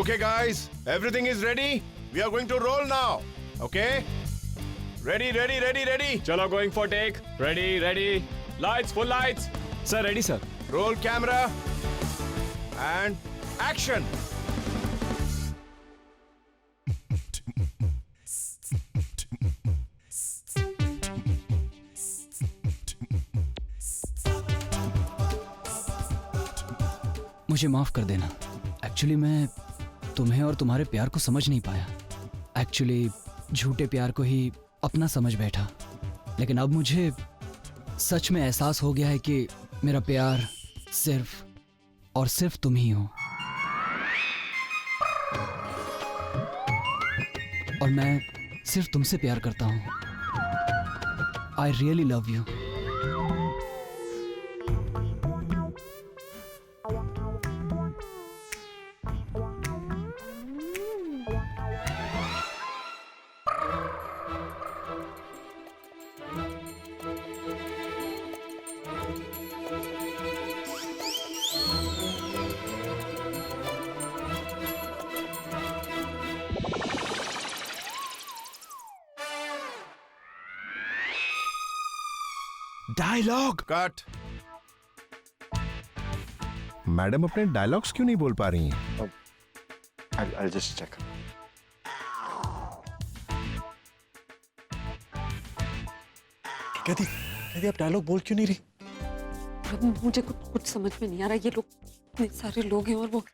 Okay, guys, everything is ready. We are going to roll now. Okay? Ready, ready, ready, ready. चलो going for take. Ready ready. Lights, full lights. Sir ready sir. Roll camera. And action. मुझे माफ कर देना. Actually मैं तुम्हें और तुम्हारे प्यार को समझ नहीं पाया. एक्चुअली झूठे प्यार को ही अपना समझ बैठा. लेकिन अब मुझे सच में एहसास हो गया है कि मेरा प्यार सिर्फ और सिर्फ तुम ही हो. और मैं सिर्फ तुमसे प्यार करता हूं. I really love you. Dialogue cut. Madam अपने डायलॉग्स क्यों नहीं बोल पा रही हैं? I'll just check. कहती आप डायलॉग बोल क्यों नहीं रही? मुझे कुछ समझ में नहीं आ रहा. ये लोग इतने सारे लोग हैं और वो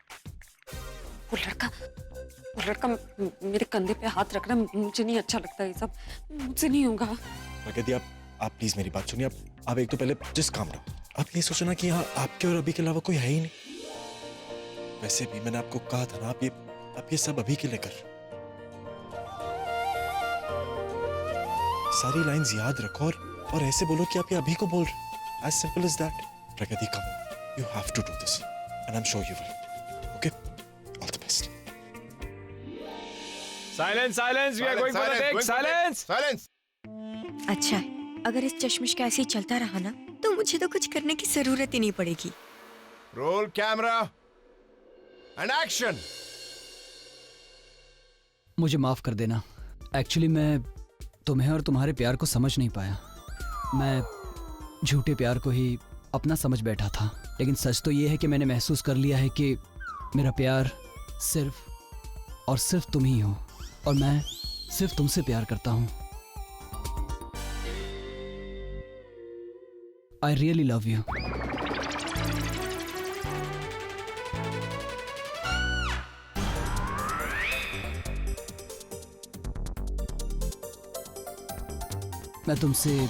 लड़का मेरे कंधे पे हाथ रख रहा है. मुझे नहीं अच्छा लगता. ये सब मुझसे नहीं होगा. कहती आप प्लीज मेरी बात सुनिए. आप एक तो पहले जिस काम रहो. आप ये सोचो ना कि यहाँ आपके और अभी के अलावा कोई है ही नहीं. वैसे भी मैंने आपको कहा था ना, आप ये सब अभी के लिए कर. सारी लाइंस याद रखो और ऐसे बोलो कि आप ये अभी को बोल रहे. As simple as that. Pragati, come on. You have to do this. And I'm sure you will. Okay? All the best. Silence silence. We are going for the take. Silence. Silence. अच्छा है, अगर इस चश्मिश का ऐसे ही चलता रहा ना तो मुझे तो कुछ करने की जरूरत ही नहीं पड़ेगी. Roll camera and action. मुझे माफ कर देना. एक्चुअली मैं तुम्हें और तुम्हारे प्यार को समझ नहीं पाया. मैं झूठे प्यार को ही अपना समझ बैठा था. लेकिन सच तो ये है कि मैंने महसूस कर लिया है कि मेरा प्यार सिर्फ और सिर्फ तुम ही हो. और मैं सिर्फ तुमसे प्यार करता हूं. I really love you. मैं तुमसे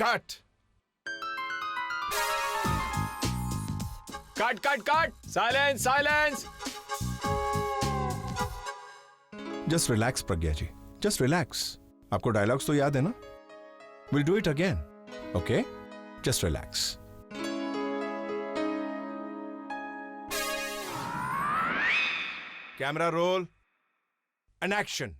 cut. Cut cut cut. Silence silence. Just relax Pragya ji. Just relax. आपको डायलॉग्स तो याद है ना? Will do it again. Okay? Just relax. Camera roll and action.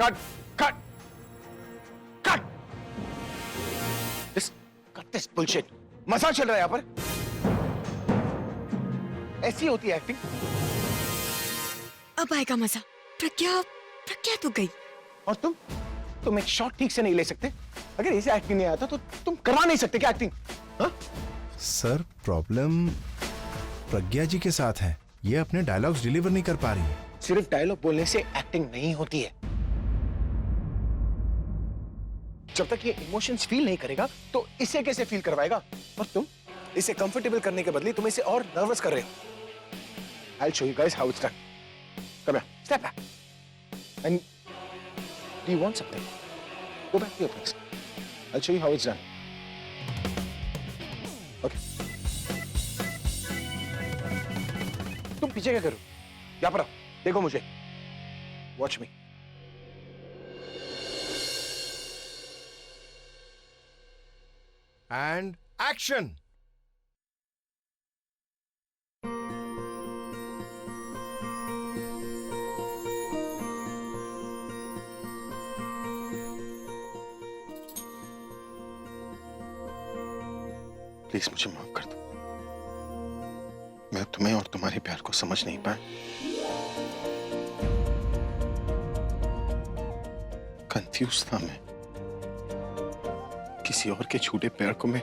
Cut! Cut! Cut! Cut this bullshit. मजाक चल रहा है यहाँ पर. ऐसी होती है एक्टिंग. अब आएगा मजा. प्रज्ञा तो गई. और तुम एक शॉट ठीक से नहीं ले सकते. अगर इसे एक्टिंग नहीं आता तो तुम करा नहीं सकते क्या एक्टिंग? हाँ? सर, प्रॉब्लम प्रज्ञा जी के साथ है. ये अपने डायलॉग्स डिलीवर नहीं कर पा रही है. सिर्फ डायलॉग बोलने से एक्टिंग नहीं होती है. जब तक ये इमोशंस फील नहीं करेगा तो इसे कैसे फील करवाएगा? और तुम इसे कंफर्टेबल करने के बदले तुम इसे और नर्वस कर रहे हो. I'll show you guys how it's done. Come here. Step back. And do you want something? Go back to your place. I'll show you how it's done. Okay. पीछे क्या करूं? यहाँ पर आओ, देखो मुझे, watch me. And action. Please मुझे माफ कर दो, मैं तुम्हें और तुम्हारे प्यार को समझ नहीं पाया। कंफ्यूज था मैं, किसी और के झूठे प्यार को मैं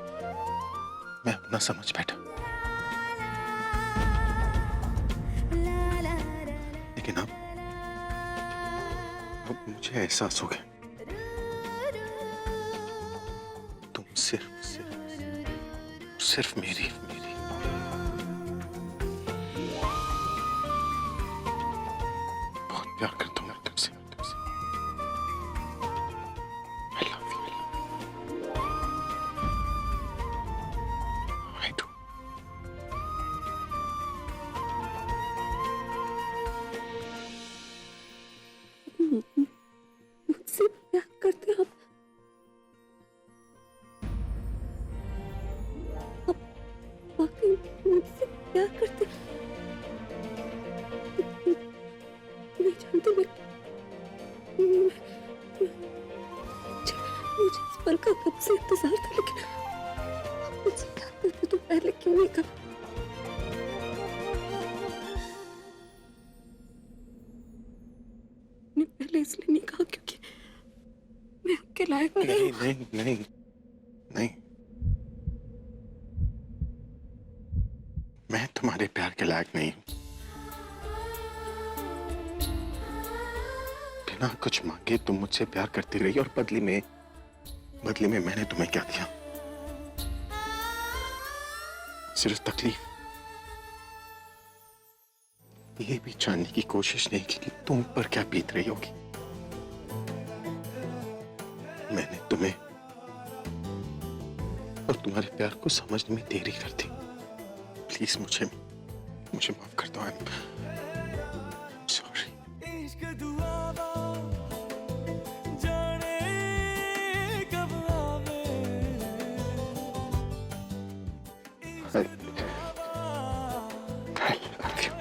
अपना समझ बैठा। लेकिन अब मुझे एहसास हो गया, तुम सिर्फ मेरी बहुत प्यार करता हूँ मैं तुमसे। I love you. I do. मुझसे प्यार करते आप? वाकई मुझसे प्यार करते? नहीं जानती मैं मुझे इस पल का कब से इंतजार था, लेकिन मुझसे प्यार करते तो पहले क्यों नहीं कहा? मैंने पहले इसलिए नहीं कहा क्योंकि मैं आपके लायक नहीं हूँ। नहीं। मैं तुम्हारे प्यार के लायक नहीं हूं। बिना कुछ मांगे तुम मुझसे प्यार करती रही और बदले में मैंने तुम्हें क्या दिया? सिर्फ तकलीफ। ये भी जानने की कोशिश नहीं की कि तुम पर क्या बीत रही होगी। मैंने तुम्हें और तुम्हारे प्यार को समझने में देरी कर दी। प्लीज मुझे माफ कर दो। I'm sorry. I love you.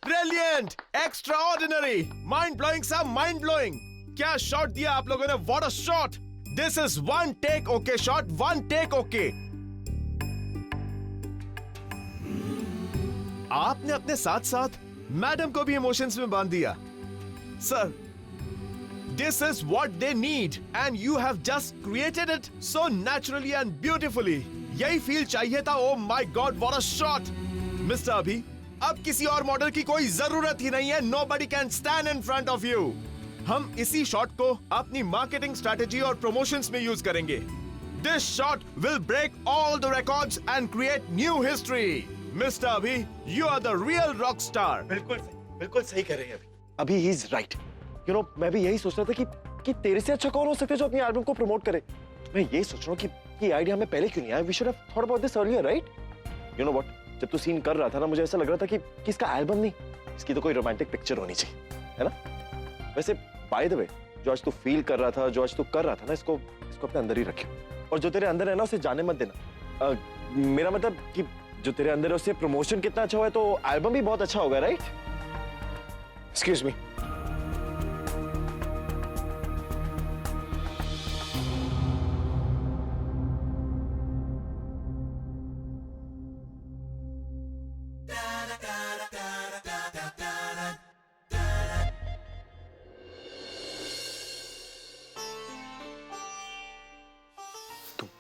Brilliant, extraordinary, mind blowing सा माइंड ब्लोइंग। क्या शॉट दिया आप लोगों ने, what a shot. This is one take okay shot, one take okay. आपने अपने साथ साथ मैडम को भी इमोशंस में बांध दिया। Sir, this is what they need and you have just created it so naturally and beautifully. यही फील चाहिए था। Oh my God, what a shot, mister अभी। अब किसी और मॉडल की कोई जरूरत ही नहीं है। Nobody can stand in front of you. हम इसी शॉट को अपनी मार्केटिंग स्ट्रेटेजी और प्रमोशंस में यूज करेंगे। This shot will break all the records and create new history. Mister अभी, you are the real rock star. बिल्कुल सही कह रहे हैं अभी he is right. You know, मैं भी यही सोच रहा था कि तेरे से अच्छा कौन हो सकता है जो अपनी एल्बम को प्रमोट करे। मैं यही सोच रहा हूँ कि आइडिया हमें पहले क्यों नहीं आया। We should have thought about this earlier, right? You know what? जब तू सीन कर रहा था ना, मुझे ऐसा लग रहा था कि इसका एल्बम नहीं, इसकी तो कोई रोमांटिक पिक्चर होनी चाहिए, है ना? वैसे बाय द वे, जो आज तू फील कर रहा था, जो आज तू कर रहा था ना, इसको अपने अंदर ही रखियो। और जो तेरे अंदर है ना, उसे जाने मत देना। मेरा मतलब कि जो तेरे अंदर है उससे प्रमोशन कितना अच्छा हुआ है तो एल्बम भी बहुत अच्छा होगा, राइट? Excuse me.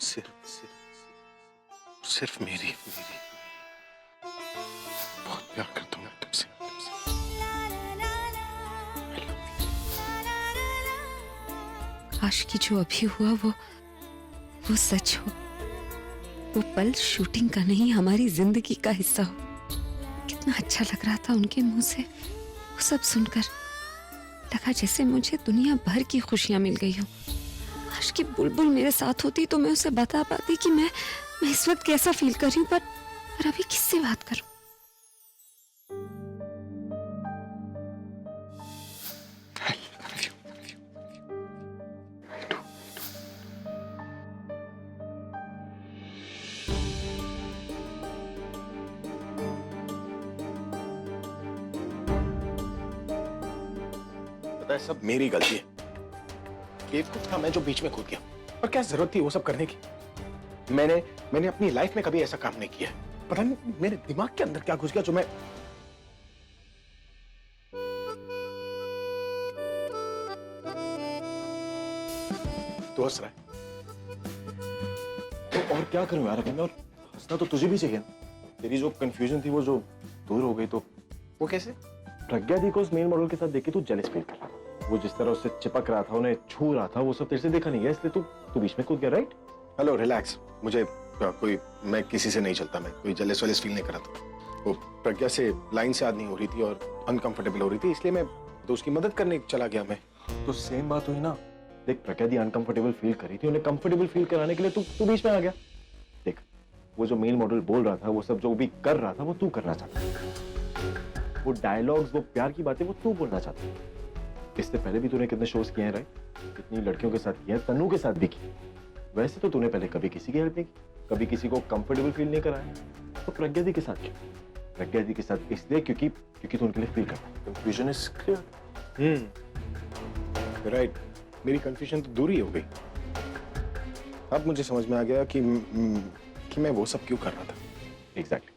सिर्फ सिर्फ सिर्फ मेरी मेरी बहुत प्यार करता हूँ मैं तुमसे। काश कि जो अभी हुआ वो सच हो, वो पल शूटिंग का नहीं हमारी जिंदगी का हिस्सा हो। कितना अच्छा लग रहा था उनके मुंह से वो सब सुनकर, लगा जैसे मुझे दुनिया भर की खुशियां मिल गई हो। काश कि बुलबुल मेरे साथ होती तो मैं उसे बता पाती कि मैं इस वक्त कैसा फील कर रही हूँ, पर अभी किससे बात करूं। पता है सब मेरी गलती है। बेवकूफ था मैं जो बीच में कूद गया, और क्या जरूरत थी वो सब करने की। मैंने अपनी लाइफ में कभी ऐसा काम नहीं किया। पता नहीं मेरे दिमाग के अंदर क्या घुस गया जो मैं तो हंस रहा है। तो और क्या करूं यार, मैं और हंसना तो तुझे भी चाहिए ना। तेरी जो कंफ्यूजन थी वो जो दूर हो गई, तो वो कैसे? प्रज्ञा दी को उस मेन मॉडल के साथ देख के तू जेलस फील कर रहा था। वो जिस तरह उससे चिपक रहा था, उन्हें छू रहा था, वो सब तेरे से देखा नहीं है, इसलिए तू बीच में कूद गया, राइट? हेलो रिलैक्स, मुझे मैं किसी से नहीं चलता, मैं कोई जेलस वेलस फील नहीं कर रहा था। वो प्रज्ञा से लाइन से याद नहीं हो रही थी और अनकंफर्टेबल हो रही थी, इसलिए मैं तो उसकी मदद करने चला गया मैं। तो सेम बात हुई ना। देख प्रज्ञा दी अनकंफर्टेबल फील कर रही थी, उन्हें कंफर्टेबल फील कराने के लिए तू बीच में आ गया। देख वो जो मेन मॉडल बोल रहा था, वो सब जो भी कर रहा था, वो तू करना चाहता। वो डायलॉग्स, वो प्यार की बातें, वो तू बोलना चाहता। इससे पहले भी तूने कितने शोज किए हैं, राइट? कितनी लड़कियों के साथ किया है, तनु के साथ भी की। वैसे तो तूने पहले कभी किसी की हेल्प नहीं की, कभी किसी को कंफर्टेबल फील नहीं कराया। तो प्रज्ञा दी के साथ क्यों? प्रज्ञा दी के साथ इसलिए क्योंकि तू उनके लिए फील करता है। Confusion is clear. राइट, मेरी कंफ्यूजन तो दूर ही हो गई। अब मुझे समझ में आ गया कि मैं वो सब क्यों कर रहा था। एग्जैक्टली।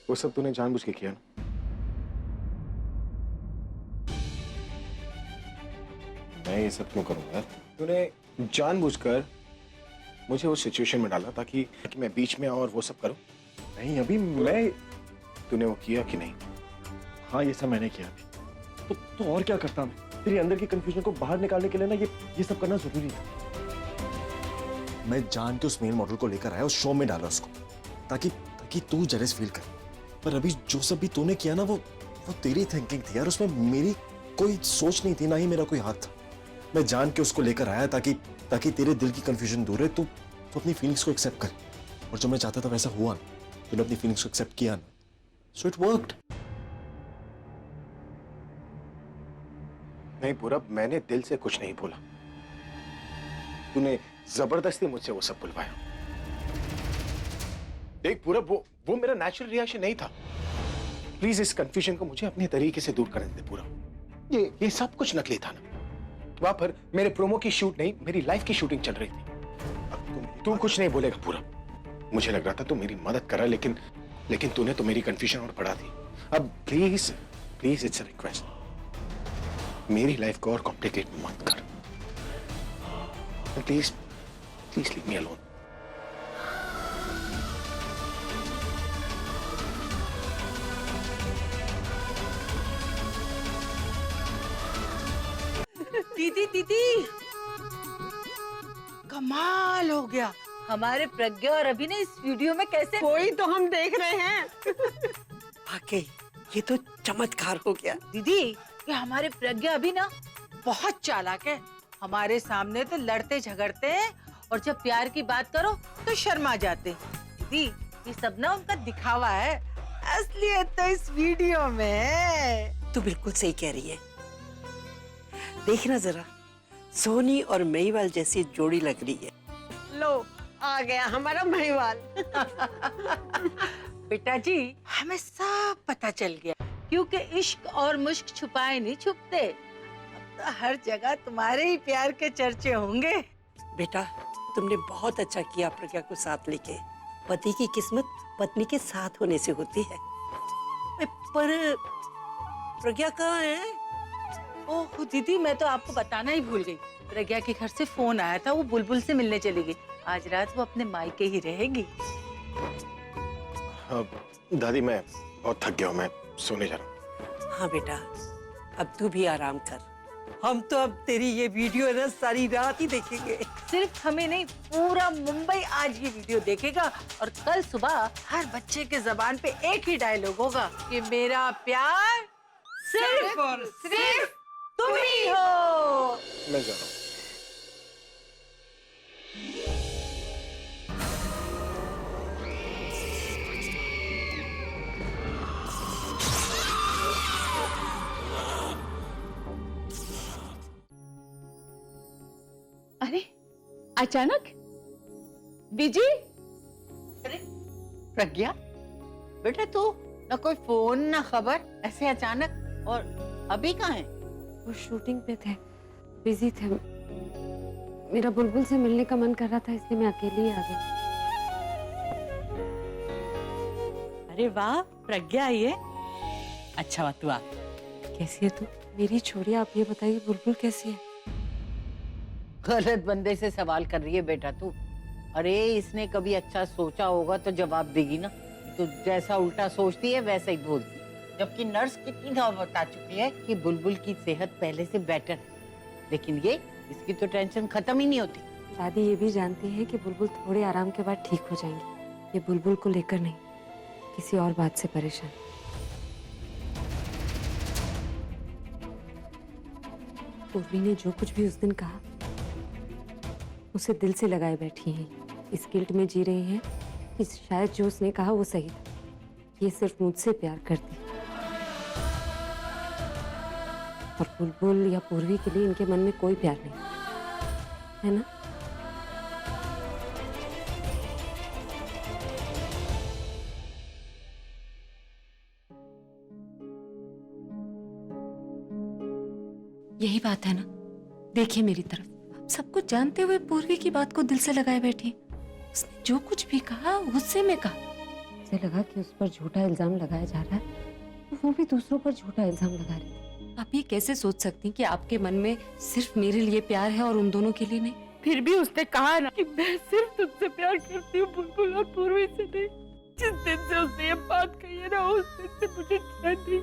वो सब तूने जानबूझ के किया ना। मैं ये सब क्यों करूंगा? तूने जानबूझकर मुझे उस सिचुएशन में डाला ताकि मैं बीच में और वो सब करूं। नहीं अभी मैं, तूने वो किया कि नहीं? हाँ ये सब मैंने किया अभी। तो और क्या करता मैं? तेरे अंदर की कंफ्यूजन को बाहर निकालने के लिए ना ये सब करना जरूरी है। मैं जान के उस मेल मॉडल को लेकर आया, उस शो में डाला उसको, ताकि तू जेलस फील कर। पर अभी जो सब भी तूने किया ना, वो तेरी थिंकिंग थी यार, उसमें मेरी कोई सोच नहीं थी, ना ही मेरा कोई हाथ था। मैं जान के उसको लेकर आया ताकि तेरे दिल की कंफ्यूजन दूर रहे, तू अपनी फीलिंग्स को एक्सेप्ट कर। और जो मैं चाहता था वैसा हुआ ना, तूने अपनी फीलिंग्स को एक्सेप्ट किया ना, सो इट वर्कड। नहीं पूरब, मैंने दिल से कुछ नहीं बोला, तूने जबरदस्ती मुझसे वो सब बुलवाया। देख पूरब, वो मेरा नेचुरल रिएक्शन नहीं था। प्लीज इस कंफ्यूजन को मुझे अपने तरीके से दूर करने दे पूरब। ये सब कुछ नकली था ना। वहां पर मेरे प्रोमो की शूट नहीं, मेरी लाइफ की शूटिंग चल रही थी। तू कुछ नहीं बोलेगा पूरब। मुझे लग रहा था तू मेरी मदद कर रहा है, लेकिन तूने तो मेरी कंफ्यूजन और बढ़ा दी। अब प्लीज इट्स अ रिक्वेस्ट, मेरी लाइफ को और कॉम्प्लिकेट मत कर। Please leave me alone. दीदी कमाल हो गया। हमारे प्रज्ञा और अभी ने इस वीडियो में कैसे, वही तो हम देख रहे हैं। वाकई ये तो चमत्कार हो गया। दीदी ये हमारे प्रज्ञा अभी ना बहुत चालाक है। हमारे सामने तो लड़ते झगड़ते हैं और जब प्यार की बात करो तो शर्मा जाते। दीदी ये सब ना उनका दिखावा है, असलियत तो इस वीडियो में है। तू बिल्कुल सही कह रही है। देखना जरा, सोनी और महिवाल जैसी जोड़ी लग रही है। लो आ गया हमारा महिवाल। बेटा जी हमें सब पता चल गया, क्योंकि इश्क और मुश्क छुपाए नहीं छुपते। अब तो हर जगह तुम्हारे ही प्यार के चर्चे होंगे। बेटा तुमने बहुत अच्छा किया प्रज्ञा को साथ लेके। पति की किस्मत पत्नी के साथ होने से होती है। पर प्रज्ञा कहाँ है? ओह दीदी, मैं तो आपको बताना ही भूल गई। प्रज्ञा के घर से फोन आया था, वो बुलबुल से मिलने चली गई। आज रात वो अपने मायके ही रहेगी। दादी मैं बहुत थक गया हूँ, मैं सोने जा रहा हूँ। हाँ बेटा, अब तू भी आराम कर। हम तो अब तेरी ये वीडियो ना सारी रात ही देखेंगे। सिर्फ हमें नहीं, पूरा मुंबई आज ये वीडियो देखेगा। और कल सुबह हर बच्चे के जबान पे एक ही डायलॉग होगा कि मेरा प्यार सिर्फ और सिर्फ तुम ही हो। मैं जा रहा हूँ। अरे अचानक विजी, अरे प्रज्ञा बेटा, तू ना कोई फोन ना खबर, ऐसे अचानक। और अभी कहाँ है? वो शूटिंग पे थे, बिजी थे। मेरा बुलबुल से मिलने का मन कर रहा था, इसलिए मैं अकेली ही आ गई। अरे वाह, प्रज्ञा आई है। अच्छा हुआ तू आ। कैसी है तू? मेरी छोड़िए, आप ये बताइए बुलबुल कैसी है? गलत बंदे से सवाल कर रही है बेटा तू। अरे इसने कभी अच्छा सोचा होगा तो जवाब देगी ना। तो जैसा उल्टा सोचती है वैसा ही बोलती है। जबकि नर्स कितनी दफा बता चुकी है कि बुलबुल की सेहत पहले से बेटर है, लेकिन ये इसकी तो टेंशन खत्म ही नहीं होती। दादी ये भी जानती है कि बुलबुल थोड़े आराम के बाद ठीक हो जाएंगी। ये बुलबुल को लेकर नहीं, किसी और बात से परेशान। पूर्वी ने जो कुछ भी उस दिन कहा उसे दिल से लगाए बैठी हैं। इस गिल्ट में जी रही हैं कि शायद जो उसने कहा वो सही था। ये सिर्फ मुझसे प्यार करती है। और बुलबुल या पूर्वी के लिए इनके मन में कोई प्यार नहीं है ना? यही बात है ना? देखिए मेरी तरफ, आप सब कुछ जानते हुए पूर्वी की बात को दिल से लगाए बैठी। उसने जो कुछ भी कहा गुस्से में कहा। उसे लगा कि उस पर झूठा इल्जाम लगाया जा रहा है, तो वो भी दूसरों पर झूठा इल्जाम लगा रही है। आप ये कैसे सोच सकती कि आपके मन में सिर्फ मेरे लिए प्यार है और उन दोनों के लिए नहीं? फिर भी उसने कहा ना कि मैं सिर्फ तुमसे प्यार करती हूँ, बुलबुल और पूर्वी से नहीं। जिस दिन से उसने ये बात कही है ना, उस दिन से मुझे चैन नहीं।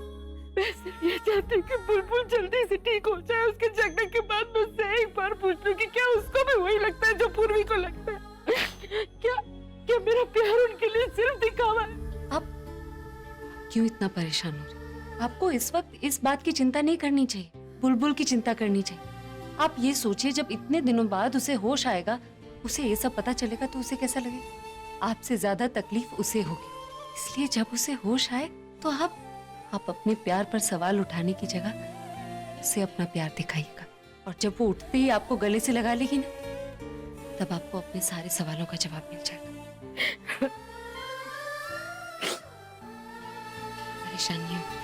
मैं सिर्फ ये चाहती हूँ कि बुलबुल जल्दी से ठीक हो जाए। उसके झगड़े के बाद मैं उससे एक बार पूछ लूं कि क्या उसको भी वही लगता है जो पूर्वी को लगता है। क्या मेरा प्यार उनके लिए सिर्फ दिखावा है? आप क्यों इतना परेशान हो रहे हैं? आपको इस वक्त इस बात की चिंता नहीं करनी चाहिए, बुलबुल की चिंता करनी चाहिए। आप ये सोचिए, जब इतने दिनों बाद उसे होश आएगा, उसे ये सब पता चलेगा तो उसे कैसा लगेगा? आपसे ज्यादा तकलीफ उसे होगी। इसलिए जब उसे होश आए तो आप अपने प्यार पर सवाल उठाने की जगह उसे अपना प्यार दिखाइएगा। और जब वो उठते ही आपको गले से लगा लेगी ना, तब आपको अपने सारे सवालों का जवाब मिल जाएगा। परेशानी हो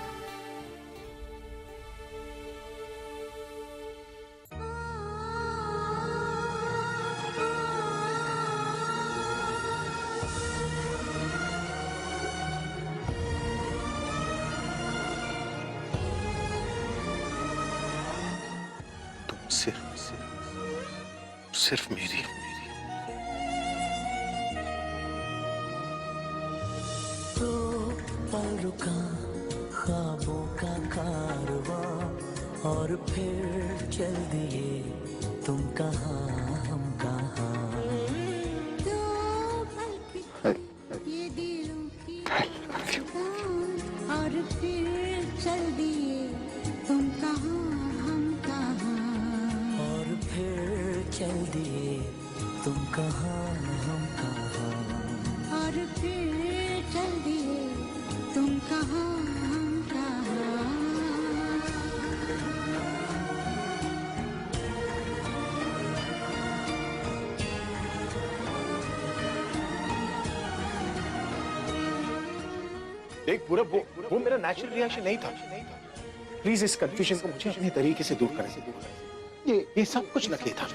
सिर्फ मेरी। तो पल रुका ख्वाबों का कारवां और फिर चल दिए तुम कहाँ हम कहाँ। ये दिलों की और फिर चल दिए तुम कहाँ हम कहाँ। और फिर चल दिए तुम कहाँ हम कहाँ। और फिर चल दिए तुम कहाँ हम कहाँ। देख पूरा वो मेरा नेचुरल रिएक्शन नहीं था। प्लीज इस कंफ्यूजन को मुझे अपने तरीके से दूर करें। ये सब कुछ नकली था।